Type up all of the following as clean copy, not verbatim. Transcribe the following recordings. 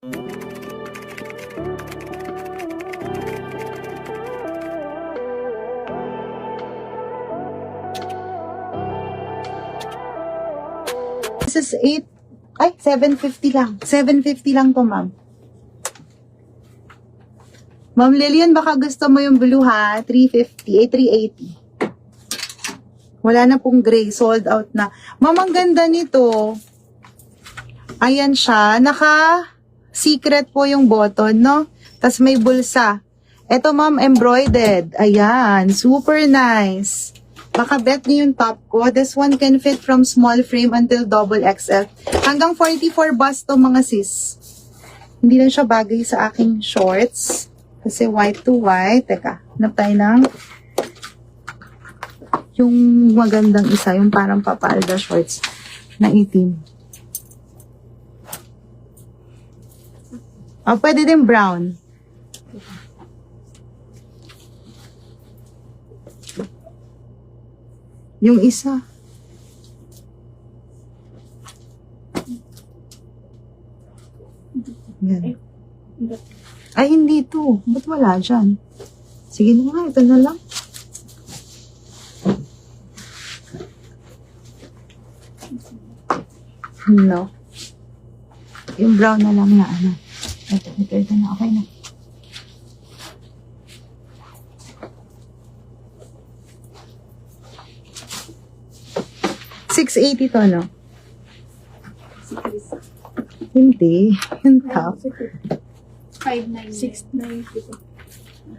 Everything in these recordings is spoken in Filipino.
This is 750 lang. 750 lang to, ma'am. Ma'am Lillian, baka gusto mo yung blue ha? 380. Wala na pong gray. Sold out na. Ma'am, ang ganda nito. Ayan siya. Naka-secret po yung button, no? Tapos may bulsa. Ito, ma'am, embroidered. Ayan. Super nice. Baka bet niyo yung top ko. This one can fit from small frame until double XL. Hanggang 44 bust to, mga sis. Hindi lang siya bagay sa aking shorts. Kasi white to white. Teka, hanap tayo ng yung magandang isa. Yung parang papalda shorts na itim. Oh, pwede din brown. Yung isa. Yan. Ay, hindi to. Ba't wala dyan? Sige na nga, ito na lang. No. Yung brown na lang na ano. Ito na. Okay na. $680 to, no? Hindi. Yung top. 690.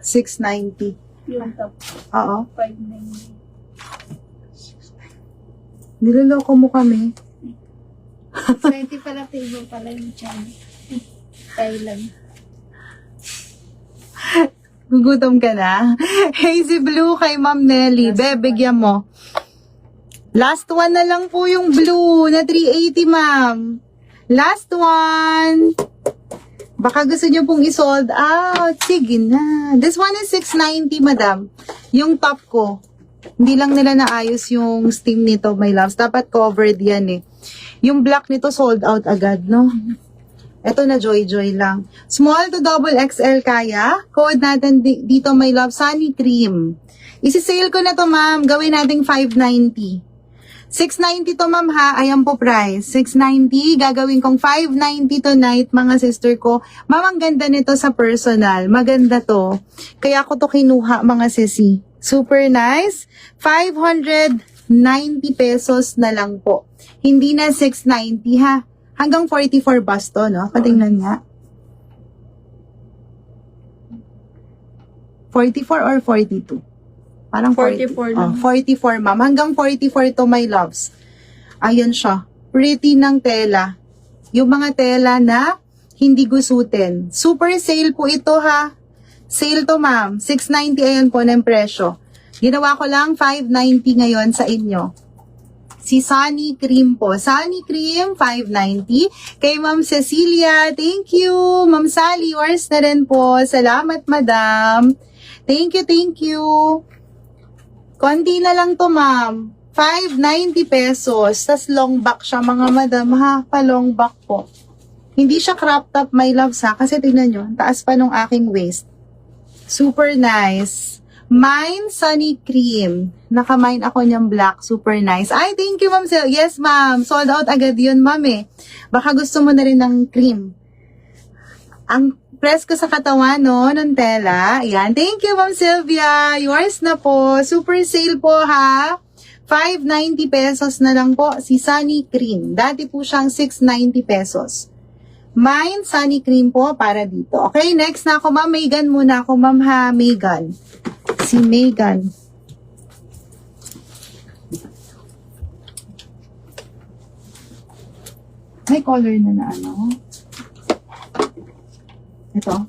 690. Yung top. Oo. 590. Niloloko mo kami. 20 pala table pala yung China. Thailand. Gugutom ka na. Hazy blue kay Ma'am Nelly. Bebigyan mo. Last one na lang po yung blue na 380, ma'am. Last one. Baka gusto nyo pong i-sold out. Sige na. This one is 690, madam. Yung top ko. Hindi lang nila naayos yung steam nito, my loves. Dapat covered yan eh. Yung black nito sold out agad, no? Ito na joy-joy lang. Small to double XL kaya. Code natin dito, my love, Sunny Cream. Isi-sale ko na to, ma'am. Gawin nating 590. 690 to, ma'am, ha? Ayan po price. 690. Gagawin kong 590 tonight, mga sister ko. Ma'am, ang ganda nito sa personal. Maganda to. Kaya ko to kinuha, mga sisi. Super nice. 590 pesos na lang po. Hindi na 690, ha? Hanggang 44 bust to, no? Patingnan nga. 44 or 42? Parang 44 lang. 44, ma'am. Hanggang 44 to, my loves. Ayan siya. Pretty ng tela. Yung mga tela na hindi gusutin. Super sale po ito, ha. Sale to, ma'am. 690 ayan po ng presyo. Ginawa ko lang 590 ngayon sa inyo. Si Sunny Cream po. Sunny Cream, 590. Kay Ma'am Cecilia, thank you. Ma'am Sally, yours na rin po. Salamat, madam. Thank you, thank you. Konti na lang to, ma'am. 590 pesos. Tas long back siya, mga madam, ha? Pa long back po. Hindi siya crop top, my loves, ha? Kasi tignan nyo, taas pa nung aking waist. Super nice. Mine Sunny Cream. Naka-mine ako niyang black. Super nice. Ay, thank you, ma'am. Yes, ma'am. Sold out agad yun, ma'am, eh. Baka gusto mo na rin ng cream. Ang press ko sa katawan, no, ng tela. Ayan. Thank you, Ma'am Sylvia. Yours na po. Super sale po, ha. 590 pesos na lang po si Sunny Cream. Dati po siyang 690 pesos. Mine Sunny Cream po para dito. Okay, next na ako, Ma'am Megan muna ako, Ma'am, ha. Megan. Si Megan. May color na ano. Ito.